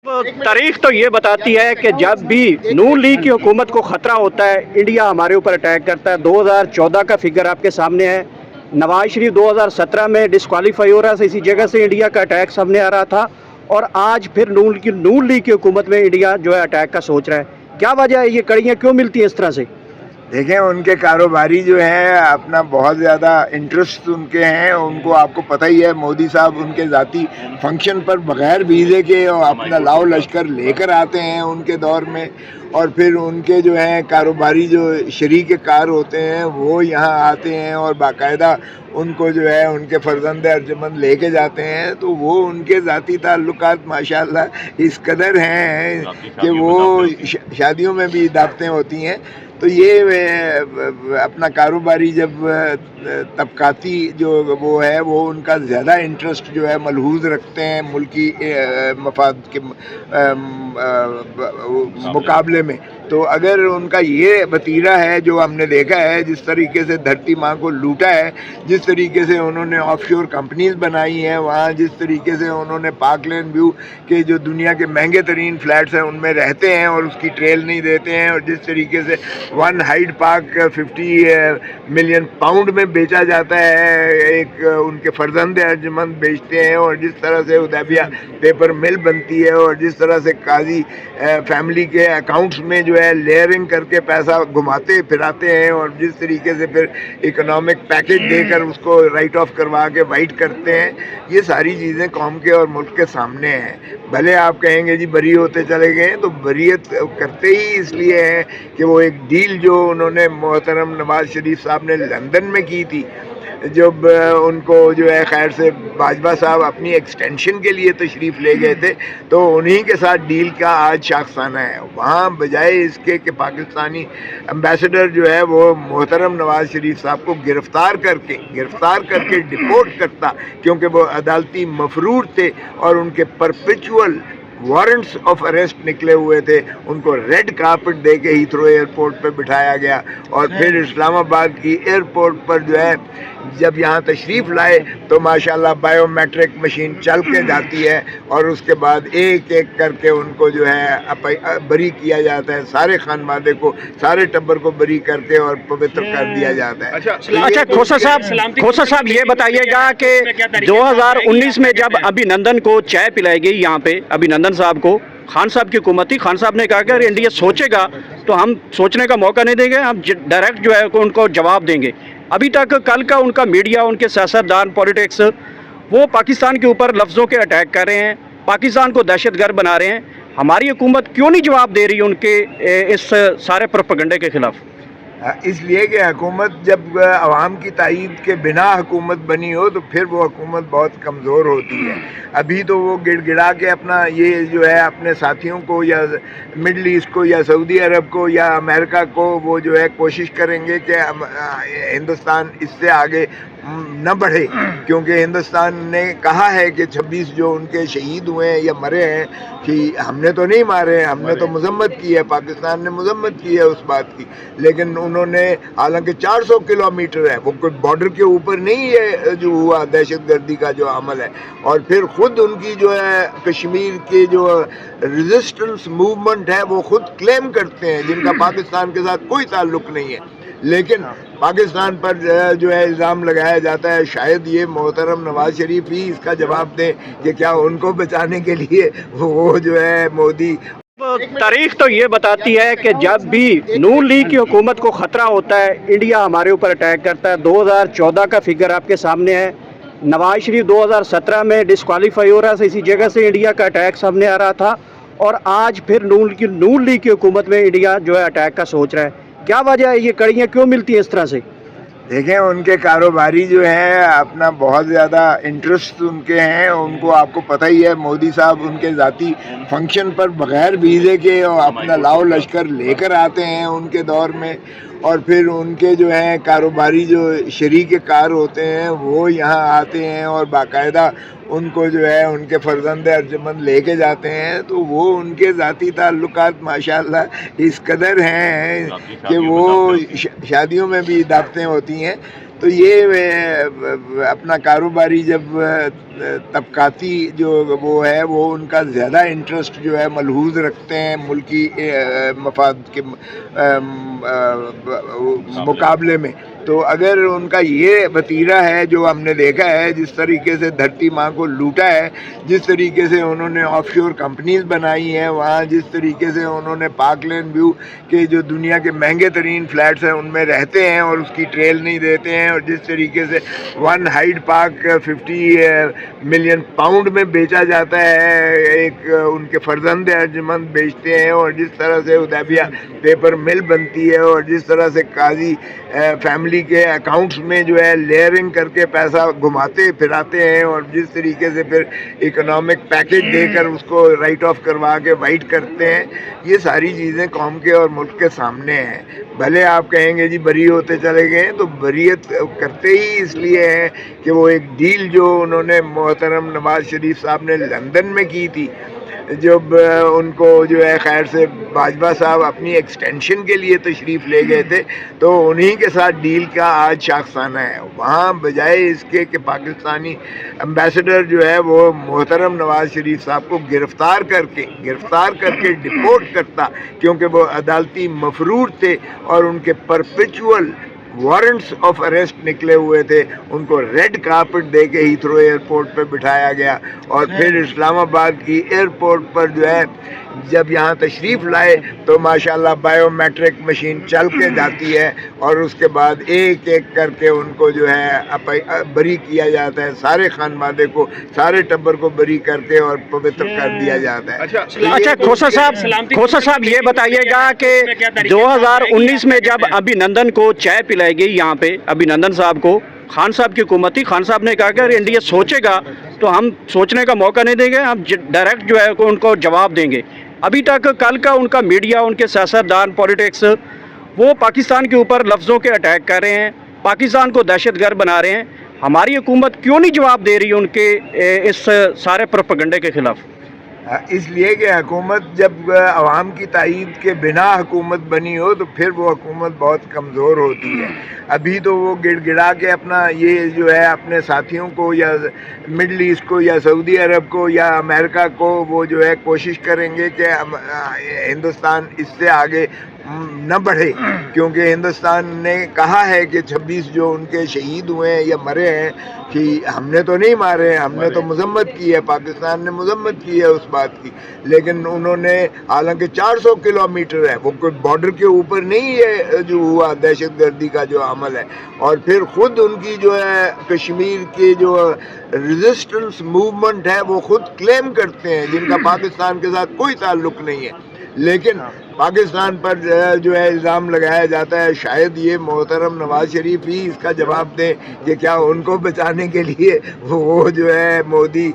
तारीख तो ये बताती है कि जब भी नून लीग की हुकूमत को ख़तरा होता है, इंडिया हमारे ऊपर अटैक करता है। 2014 का फिगर आपके सामने है। नवाज शरीफ 2017 में डिस्क्वालीफाई हो रहा था, इसी जगह से इंडिया का अटैक सामने आ रहा था। और आज फिर नून लीग की हुकूमत में इंडिया जो है अटैक का सोच रहा है। क्या वजह है, ये कड़ियाँ क्यों मिलती हैं इस तरह से? देखें, उनके कारोबारी जो हैं अपना बहुत ज़्यादा इंटरेस्ट उनके हैं। उनको आपको पता ही है, मोदी साहब उनके ज़ाती फंक्शन पर बग़ैर वीज़े के और अपना लाओ लश्कर लेकर आते हैं उनके दौर में। और फिर उनके जो हैं कारोबारी जो शरीक कार होते हैं वो यहाँ आते हैं और बाकायदा उनको जो है उनके फ़र्जंद अर्जुमंद लेके जाते हैं। तो वो उनके ज़ाती ताल्लुकात माशाल्लाह इस कदर हैं कि वो शादियों में भी दावतें होती हैं। तो ये अपना कारोबारी जब तबकाती जो वो है वो उनका ज़्यादा इंटरेस्ट जो है मलहूज़ रखते हैं मुल्की मफाद के मुकाबले में। तो अगर उनका ये वतीरा है जो हमने देखा है, जिस तरीके से धरती माँ को लूटा है, जिस तरीके से उन्होंने ऑफशोर कंपनीज बनाई हैं वहाँ, जिस तरीके से उन्होंने पार्कलैंड व्यू के जो दुनिया के महंगे तरीन फ्लैट्स हैं उनमें रहते हैं और उसकी ट्रेल नहीं देते हैं, और जिस तरीके से one Hyde Park 50 million pound में बेचा जाता है, एक उनके फर्जंद अर्जुमंद बेचते हैं, और जिस तरह से उदैबिया पेपर मिल बनती है, और जिस तरह से काजी फैमिली के अकाउंट्स में जो है लेयरिंग करके पैसा घुमाते फिराते हैं, और जिस तरीके से फिर इकोनॉमिक पैकेज देकर उसको राइट ऑफ करवा के वाइट करते हैं, ये सारी चीज़ें कौम के और मुल्क के सामने हैं। भले आप कहेंगे जी बरी होते चले गए, तो बरीयत करते ही इसलिए हैं कि वो एक डील जो उन्होंने मोहतरम नवाज शरीफ साहब ने लंदन में की थी, जब उनको जो है खैर से बाजवा साहब अपनी एक्सटेंशन के लिए तशरीफ़ ले गए थे, तो उन्हीं के साथ डील का आज शाखसाना है। वहाँ बजाय इसके कि पाकिस्तानी एम्बेसडर जो है वो मोहतरम नवाज शरीफ साहब को गिरफ़्तार करके डिपोर्ट करता, क्योंकि वो अदालती मफरूर थे और उनके परपेचुअल वारंट्स ऑफ अरेस्ट निकले हुए थे, उनको रेड कार्पेट दे के हीथ्रो एयरपोर्ट पर बिठाया गया, और फिर इस्लामाबाद की एयरपोर्ट पर जो है जब यहाँ तशरीफ़ लाए तो माशाल्लाह बायोमेट्रिक मशीन चल के जाती है, और उसके बाद एक एक करके उनको जो है बरी किया जाता है, सारे खानवादे को, सारे टब्बर को बरी करके और पवित्र कर दिया जाता है। अच्छा खोसा साहब ये बताइएगा कि 2019 में जब अभिनंदन को चाय पिलाई गई यहाँ पे, अभिनंदन साहब को, खान साहब की हुकूमत थी, खान साहब ने कहा कि अगर इंडिया सोचेगा तो हम सोचने का मौका नहीं देंगे, हम डायरेक्ट जो है उनको जवाब देंगे। अभी तक कल का उनका मीडिया, उनके सियासतदान, पॉलिटिक्स, वो पाकिस्तान के ऊपर लफ्ज़ों के अटैक कर रहे हैं, पाकिस्तान को दहशतगर्द बना रहे हैं। हमारी हुकूमत क्यों नहीं जवाब दे रही उनके इस सारे प्रोपेगेंडे के खिलाफ? इसलिए कि हुकूमत जब अवाम की तायीद के बिना हुकूमत बनी हो तो फिर वो हुकूमत बहुत कमज़ोर होती है। अभी तो वो गिड़गिड़ा के अपना ये जो है अपने साथियों को या मिडल ईस्ट को या सऊदी अरब को या अमेरिका को वो जो है कोशिश करेंगे कि हिंदुस्तान इससे आगे न बढ़े, क्योंकि हिंदुस्तान ने कहा है कि 26 जो उनके शहीद हुए हैं या मरे हैं कि हमने तो नहीं मारे हैं, हमने तो मजम्मत की है, पाकिस्तान ने मजम्मत की है उस बात की, लेकिन उन्होंने हालांकि 400 किलोमीटर है, वो कोई बॉर्डर के ऊपर नहीं है जो हुआ दहशतगर्दी का जो अमल है। और फिर खुद उनकी जो है कश्मीर के जो रेजिस्टेंस मूवमेंट है वो खुद क्लेम करते हैं, जिनका पाकिस्तान के साथ कोई ताल्लुक नहीं है, लेकिन पाकिस्तान पर जो है इल्ज़ाम लगाया जाता है। शायद ये मोहतरम नवाज शरीफ ही इसका जवाब दें कि क्या उनको बचाने के लिए वो जो है मोदी। तारीख तो ये बताती है कि जब भी नून लीग की हुकूमत को ख़तरा होता है, इंडिया हमारे ऊपर अटैक करता है। 2014 का फिगर आपके सामने है। नवाज शरीफ 2017 में डिस्क्वालीफाई हो रहा था, इसी जगह से इंडिया का अटैक सामने आ रहा था। और आज फिर नून लीग की हुकूमत में इंडिया जो है अटैक का सोच रहा है। क्या वजह है, ये कड़ियाँ क्यों मिलती हैं इस तरह से? देखें, उनके कारोबारी जो हैं अपना बहुत ज़्यादा इंटरेस्ट उनके हैं। उनको आपको पता ही है, मोदी साहब उनके ज़ाती फंक्शन पर बग़ैर वीज़े के और अपना लाओ लश्कर लेकर आते हैं उनके दौर में, और फिर उनके जो हैं कारोबारी जो शरीक कार होते हैं वो यहाँ आते हैं और बाकायदा उनको जो है उनके फ़र्जंद अर्जुमंद लेके जाते हैं। तो वो उनके ज़ाती ताल्लुकात माशाल्लाह इस कदर हैं कि वो शादियों में भी दावतें होती हैं। تو یہ اپنا کاروباری جب طبقاتی جو وہ ہے وہ ان کا زیادہ انٹرسٹ جو ہے ملحوظ رکھتے ہیں ملکی مفاد کے مقابلے میں، تو اگر ان کا یہ وتیرہ ہے جو ہم نے دیکھا ہے، جس طریقے سے دھرتی ماں کو لوٹا ہے، جس طریقے سے انہوں نے آف شور کمپنیز بنائی ہیں وہاں، جس طریقے سے انہوں نے پارک لین ویو کے جو دنیا کے مہنگے ترین فلیٹس ہیں ان میں رہتے ہیں اور اس کی ٹریل نہیں دیتے ہیں، اور جس طریقے سے one Hyde park 50 million pound میں بیچا جاتا ہے، ایک ان کے فرزند ارجمند بیچتے ہیں، اور جس طرح سے حدیبیہ پیپر مل بنتی ہے، اور جس طرح سے قاضی فیملی کے اکاؤنٹس میں جو ہے لیئرنگ کر کے پیسہ گھماتے پھراتے ہیں، اور جس طریقے سے پھر اکنامک پیکج دے کر اس کو رائٹ آف کروا کے وائٹ کرتے ہیں، یہ ساری چیزیں قوم کے اور ملک کے سامنے ہیں۔ بھلے آپ کہیں گے جی بری ہوتے چلے گئے، تو بریت کرتے ہی اس لیے ہیں کہ وہ ایک ڈیل جو انہوں نے محترم نواز شریف صاحب نے لندن میں کی تھی، جب ان کو جو ہے خیر سے باجوہ صاحب اپنی ایکسٹینشن کے لیے تشریف لے گئے تھے، تو انہی کے ساتھ ڈیل کا آج شاخسانہ ہے۔ وہاں بجائے اس کے کہ پاکستانی امبیسڈر جو ہے وہ محترم نواز شریف صاحب کو گرفتار کر کے ڈپورٹ کرتا، کیونکہ وہ عدالتی مفرور تھے اور ان کے پرپیچول وارنٹس آف اریسٹ نکلے ہوئے تھے، ان کو ریڈ کارپٹ دے کے ہیتھرو ایئرپورٹ پہ بٹھایا گیا، اور پھر اسلام آباد کی ایئرپورٹ پر جو ہے جب یہاں تشریف لائے تو ماشاءاللہ بائیو میٹرک مشین چل کے جاتی ہے، اور اس کے بعد ایک ایک کر کے ان کو جو ہے بری کیا جاتا ہے، سارے خانوادے کو، سارے ٹبر کو بری کر کے اور پوتر کر دیا جاتا ہے۔ اچھا کھوسا صاحب یہ بتائیے گا کہ 2019 میں جب ابھینندن کو چائے پلائی گئی یہاں پہ، ابھینندن صاحب کو، خان صاحب کی حکومت تھی، خان صاحب نے کہا کہ اگر انڈیا سوچے گا تو ہم سوچنے کا موقع نہیں دیں گے، ہم ڈائریکٹ جو ہے ان کو جواب دیں گے۔ ابھی تک کل کا ان کا میڈیا، ان کے سیاستدان، پولیٹکس، وہ پاکستان کے اوپر لفظوں کے اٹیک کر رہے ہیں، پاکستان کو دہشت گرد بنا رہے ہیں۔ ہماری حکومت کیوں نہیں جواب دے رہی ان کے اس سارے پروپیگنڈے کے خلاف؟ اس لیے کہ حکومت جب عوام کی تائید کے بنا حکومت بنی ہو تو پھر وہ حکومت بہت کمزور ہوتی ہے۔ ابھی تو وہ گڑ گڑا کے اپنا یہ جو ہے اپنے ساتھیوں کو یا مڈل ایسٹ کو یا سعودی عرب کو یا امریکہ کو وہ جو ہے کوشش کریں گے کہ ہندوستان اس سے آگے نہ بڑھے، کیونکہ ہندوستان نے کہا ہے کہ 26 جو ان کے شہید ہوئے ہیں یا مرے ہیں کہ ہم نے تو نہیں مارے، ہم نے تو مذمت کی ہے، پاکستان نے مذمت کی ہے اس بات کی، لیکن انہوں نے حالانکہ 400 کلومیٹر ہے، وہ کوئی بارڈر کے اوپر نہیں ہے جو ہوا دہشت گردی کا جو عمل ہے، اور پھر خود ان کی جو ہے کشمیر کی جو ریزسٹنس موومنٹ ہے وہ خود کلیم کرتے ہیں، جن کا پاکستان کے ساتھ کوئی تعلق نہیں ہے، لیکن پاکستان پر جو ہے الزام لگایا جاتا ہے۔ شاید یہ محترم نواز شریف ہی اس کا جواب دیں کہ کیا ان کو بچانے کے لیے وہ جو ہے مودی